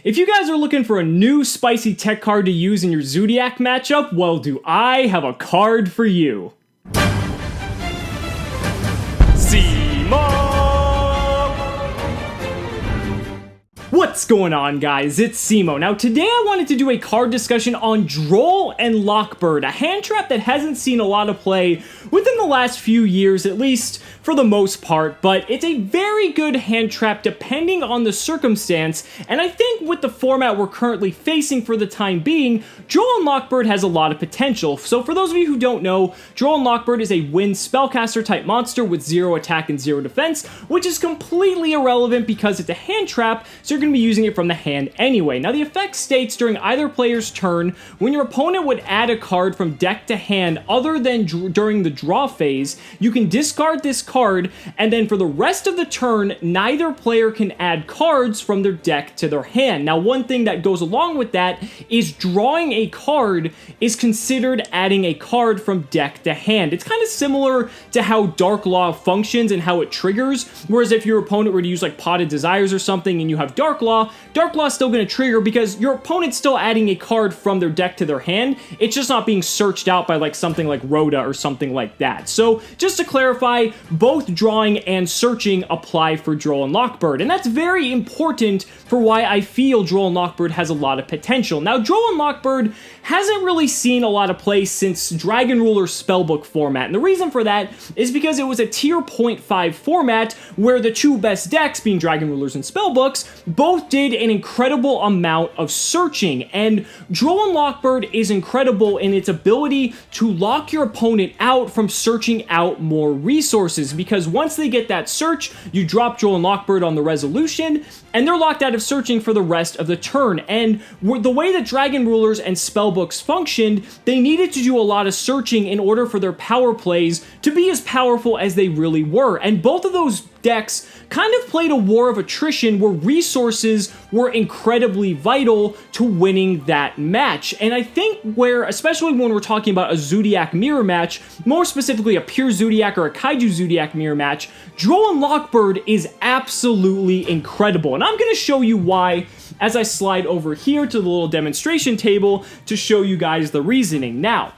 If you guys are looking for a new spicy tech card to use in your Zodiac matchup, well, do I have a card for you. What's going on, guys? It's Cimo. Now, today I wanted to do a card discussion on Droll and Lockbird, a hand trap that hasn't seen a lot of play within the last few years, at least for the most part, but it's a very good hand trap depending on the circumstance, and I think with the format we're currently facing for the time being, Droll and Lockbird has a lot of potential. So for those of you who don't know, Droll and Lockbird is a wind spellcaster type monster with 0 attack and 0 defense, which is completely irrelevant because it's a hand trap, so you're going to be using it from the hand anyway. Now the effect states during either player's turn, when your opponent would add a card from deck to hand other than during the draw phase, you can discard this card, and then for the rest of the turn, neither player can add cards from their deck to their hand. Now one thing that goes along with that is drawing a card is considered adding a card from deck to hand. It's kind of similar to how Dark Law functions and how it triggers, whereas if your opponent were to use like Potted Desires or something and you have Dark Law is still going to trigger because your opponent's still adding a card from their deck to their hand. It's just not being searched out by like something like Rhoda or something like that. So just to clarify, both drawing and searching apply for Droll and Lockbird, and that's very important for why I feel Droll and Lockbird has a lot of potential. Now, Droll and Lockbird hasn't really seen a lot of play since Dragon Ruler Spellbook format, and the reason for that is because it was a tier 0.5 format where the two best decks, being Dragon Rulers and Spellbooks, both did an incredible amount of searching, and Droll and Lockbird is incredible in its ability to lock your opponent out from searching out more resources, because once they get that search, you drop Droll and Lockbird on the resolution, and they're locked out of searching for the rest of the turn. And the way that Dragon Rulers and Spellbooks functioned, they needed to do a lot of searching in order for their power plays to be as powerful as they really were, and both of those decks kind of played a war of attrition where resources were incredibly vital to winning that match. And I think where, especially when we're talking about a Zodiac mirror match, more specifically a pure Zodiac or a Kaiju Zodiac mirror match, Droll and Lockbird is absolutely incredible. And I'm going to show you why as I slide over here to the little demonstration table to show you guys the reasoning. Now,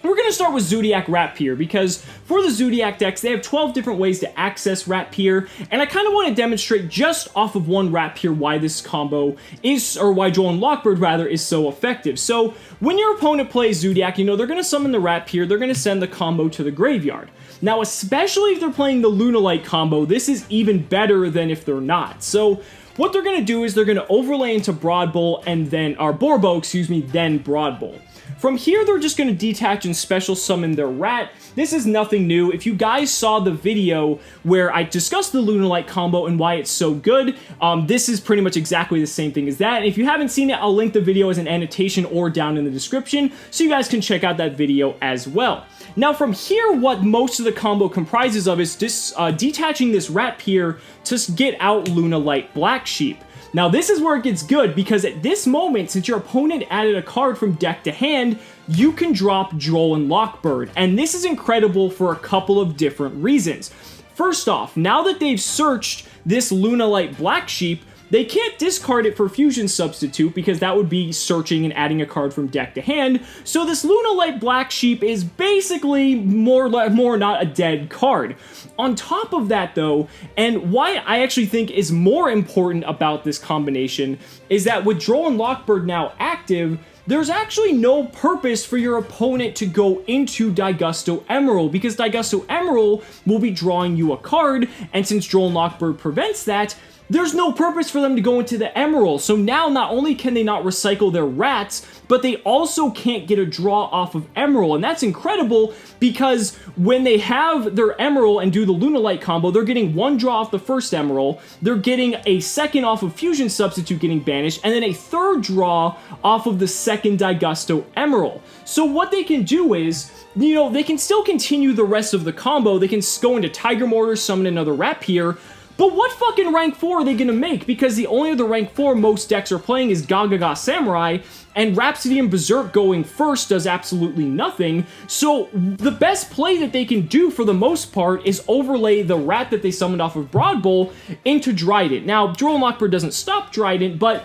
we're going to start with Zodiac Rapier, because for the Zodiac decks, they have 12 different ways to access Rapier, and I kind of want to demonstrate just off of one Rapier why this combo is, or why Droll and Lockbird rather, is so effective. So, when your opponent plays Zodiac, you know, they're going to summon the Rapier, they're going to send the combo to the graveyard. Now, especially if they're playing the Lunalight combo, this is even better than if they're not. So, what they're going to do is they're going to overlay into Broad Bowl and then, or Borbo, excuse me, then Broad Bowl. From here, they're just going to detach and special summon their rat. This is nothing new. If you guys saw the video where I discussed the Lunalight combo and why it's so good, this is pretty much exactly the same thing as that. And if you haven't seen it, I'll link the video as an annotation or down in the description, so you guys can check out that video as well. Now from here, what most of the combo comprises of is detaching this Rapier to get out Lunalight Black Sheep. Now this is where it gets good, because at this moment, since your opponent added a card from deck to hand, you can drop Droll and Lockbird, and this is incredible for a couple of different reasons. First off, now that they've searched this Lunalight Black Sheep, they can't discard it for Fusion Substitute because that would be searching and adding a card from deck to hand, so this Lunalight Black Sheep is basically more not a dead card. On top of that though, and why I actually think is more important about this combination, is that with Droll and Lockbird now active, there's actually no purpose for your opponent to go into Daigusto Emerald, because Daigusto Emerald will be drawing you a card, and since Droll and Lockbird prevents that, there's no purpose for them to go into the Emerald. So now not only can they not recycle their rats, but they also can't get a draw off of Emerald. And that's incredible, because when they have their Emerald and do the Lunalight combo, they're getting one draw off the first Emerald, they're getting a second off of Fusion Substitute getting banished, and then a third draw off of the second Daigusto Emerald. So what they can do is, you know, they can still continue the rest of the combo. They can go into Tiger Mortar, summon another Rapier. But what fucking rank 4 are they going to make? Because the only other rank 4 most decks are playing is Gagaga Samurai, and Rhapsody and Berserk going first does absolutely nothing. So the best play that they can do for the most part is overlay the rat that they summoned off of Broad Bowl into Dryden. Now, Droll and Lockbird doesn't stop Dryden, but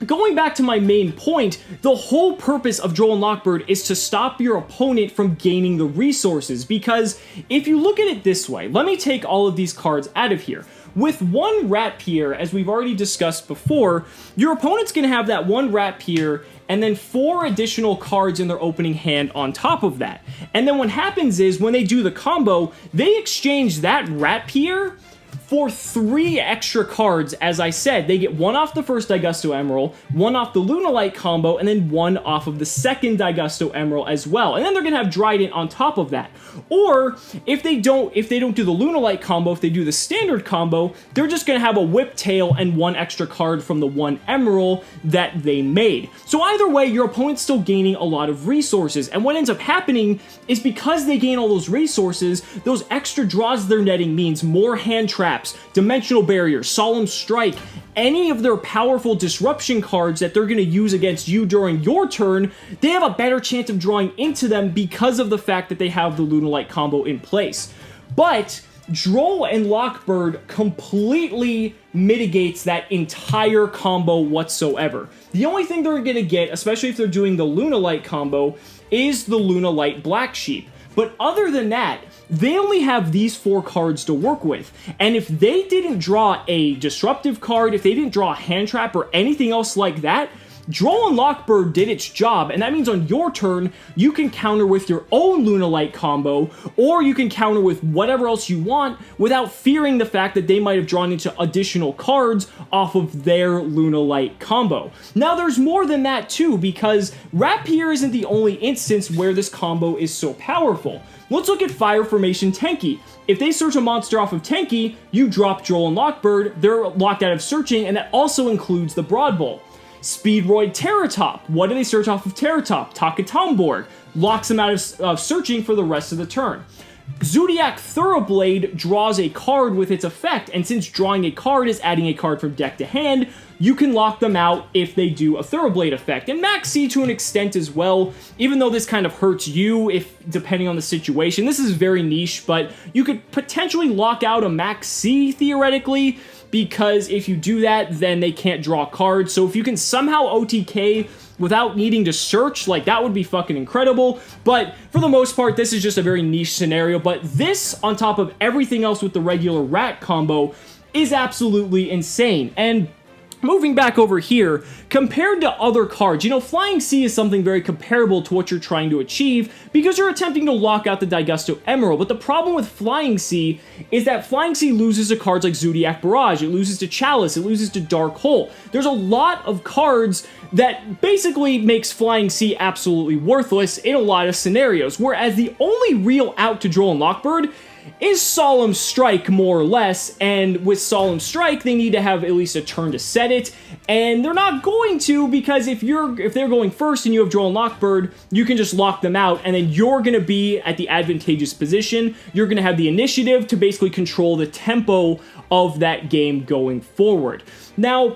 going back to my main point, the whole purpose of Droll and Lockbird is to stop your opponent from gaining the resources, because if you look at it this way, let me take all of these cards out of here. With one Rapier, as we've already discussed before, your opponent's going to have that one Rapier and then 4 additional cards in their opening hand on top of that. And then what happens is, when they do the combo, they exchange that Rapier for 3 extra cards. As I said, they get 1 off the first Daigusto Emerald, 1 off the Lunalight combo, and then 1 off of the second Daigusto Emerald as well. And then they're gonna have Dryden on top of that. Or if they don't do the Lunalight combo, if they do the standard combo, they're just gonna have a Whiptail and 1 extra card from the 1 Emerald that they made. So either way, your opponent's still gaining a lot of resources. And what ends up happening is, because they gain all those resources, those extra draws they're netting means more hand traps, Dimensional Barrier, Solemn Strike, any of their powerful disruption cards that they're going to use against you during your turn, they have a better chance of drawing into them because of the fact that they have the Lunalight combo in place. But Droll and Lockbird completely mitigates that entire combo whatsoever. The only thing they're going to get, especially if they're doing the Lunalight combo, is the Lunalight Black Sheep. But other than that, they only have these 4 cards to work with. And if they didn't draw a disruptive card, if they didn't draw a hand trap or anything else like that, Droll and Lockbird did its job, and that means on your turn, you can counter with your own Lunalight combo, or you can counter with whatever else you want without fearing the fact that they might have drawn into additional cards off of their Lunalight combo. Now, there's more than that too, because Rapier isn't the only instance where this combo is so powerful. Let's look at Fire Formation Tenki. If they search a monster off of Tenki, you drop Droll and Lockbird, they're locked out of searching, and that also includes the Broad Bowl. Speedroid Terratop. What do they search off of Terratop? Takatomborg. Locks them out of searching for the rest of the turn. Zodiac Thoroughblade draws a card with its effect, and since drawing a card is adding a card from deck to hand, you can lock them out if they do a Thoroughblade effect. And Max C to an extent as well, even though this kind of hurts you if depending on the situation. This is very niche, but you could potentially lock out a Max C theoretically, because if you do that, then they can't draw cards. So if you can somehow OTK without needing to search, like, that would be fucking incredible. But for the most part, this is just a very niche scenario. But this, on top of everything else with the regular Rat combo, is absolutely insane. And moving back over here, compared to other cards, you know, Flying Sea is something very comparable to what you're trying to achieve because you're attempting to lock out the Daigusto Emerald. But the problem with Flying Sea is that Flying Sea loses to cards like Zodiac Barrage, it loses to Chalice, it loses to Dark Hole. There's a lot of cards that basically makes Flying Sea absolutely worthless in a lot of scenarios, whereas the only real out to Droll and Lockbird is Solemn Strike, more or less, and with Solemn Strike, they need to have at least a turn to set it, and they're not going to, because if they're going first and you have Droll and Lockbird, you can just lock them out, and then you're going to be at the advantageous position. You're going to have the initiative to basically control the tempo of that game going forward. Now,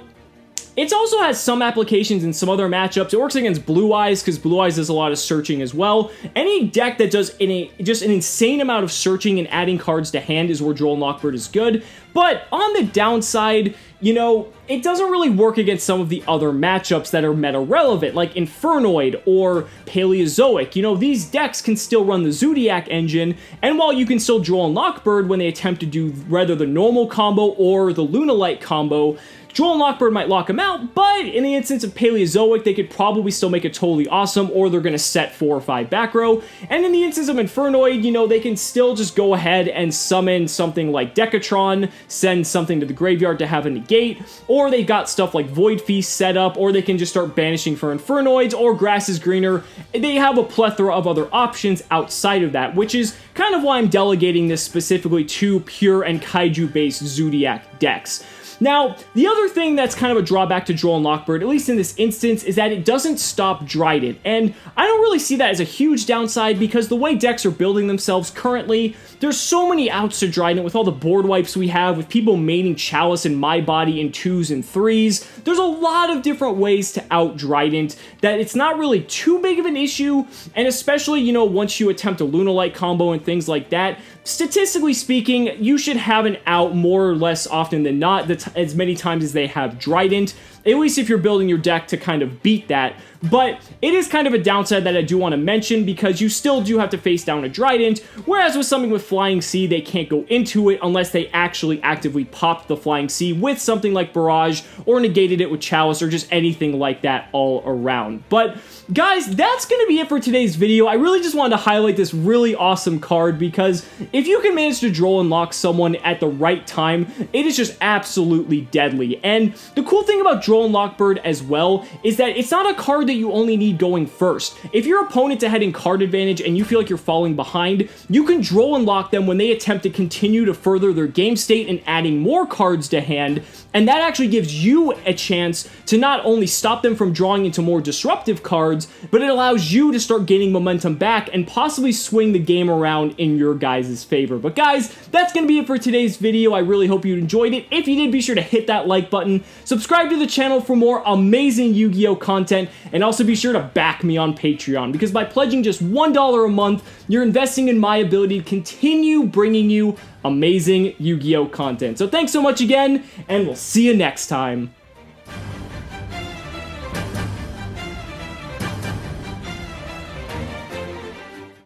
it also has some applications in some other matchups. It works against Blue Eyes, because Blue Eyes does a lot of searching as well. Any deck that does just an insane amount of searching and adding cards to hand is where Droll and Lockbird is good. But on the downside, you know, it doesn't really work against some of the other matchups that are meta-relevant, like Infernoid or Paleozoic. You know, these decks can still run the Zodiac engine, and while you can still Droll and Lockbird when they attempt to do rather the normal combo or the Lunalight combo, Droll and Lockbird might lock them out, but in the instance of Paleozoic, they could probably still make it totally awesome, or they're going to set 4 or 5 back row. And in the instance of Infernoid, you know, they can still just go ahead and summon something like Decatron, send something to the graveyard to have a negate, or they've got stuff like Void Feast set up, or they can just start banishing for Infernoids, or Grass is Greener. They have a plethora of other options outside of that, which is kind of why I'm delegating this specifically to pure and kaiju-based Zodiac decks. Now, the other thing that's kind of a drawback to Droll and Lockbird, at least in this instance, is that it doesn't stop Dryden, and I don't really see that as a huge downside because the way decks are building themselves currently, there's so many outs to Dryden with all the board wipes we have, with people maining Chalice and My Body in 2s and 3s. There's a lot of different ways to out Dryden that it's not really too big of an issue, and especially, you know, once you attempt a Lunalight combo and things like that, statistically speaking, you should have an out more or less often than not, as many times as they have Dryden. at least if you're building your deck to kind of beat that. But it is kind of a downside that I do want to mention, because you still do have to face down a Trident, whereas with something with Flying Sea, they can't go into it unless they actually actively popped the Flying Sea with something like Barrage, or negated it with Chalice, or just anything like that all around. But guys, that's going to be it for today's video. I really just wanted to highlight this really awesome card, because if you can manage to Droll and lock someone at the right time, it is just absolutely deadly. And the cool thing about Droll and Lockbird as well is that it's not a card that you only need going first. If your opponent's ahead in card advantage and you feel like you're falling behind, you can Droll and lock them when they attempt to continue to further their game state and adding more cards to hand, and that actually gives you a chance to not only stop them from drawing into more disruptive cards, but it allows you to start gaining momentum back and possibly swing the game around in your guys' favor. But guys, that's going to be it for today's video. I really hope you enjoyed it. If you did, be sure to hit that like button, subscribe to the channel for more amazing Yu-Gi-Oh content, and also be sure to back me on Patreon, because by pledging just $1 a month, you're investing in my ability to continue bringing you amazing Yu-Gi-Oh content. So thanks so much again, and we'll see you next time.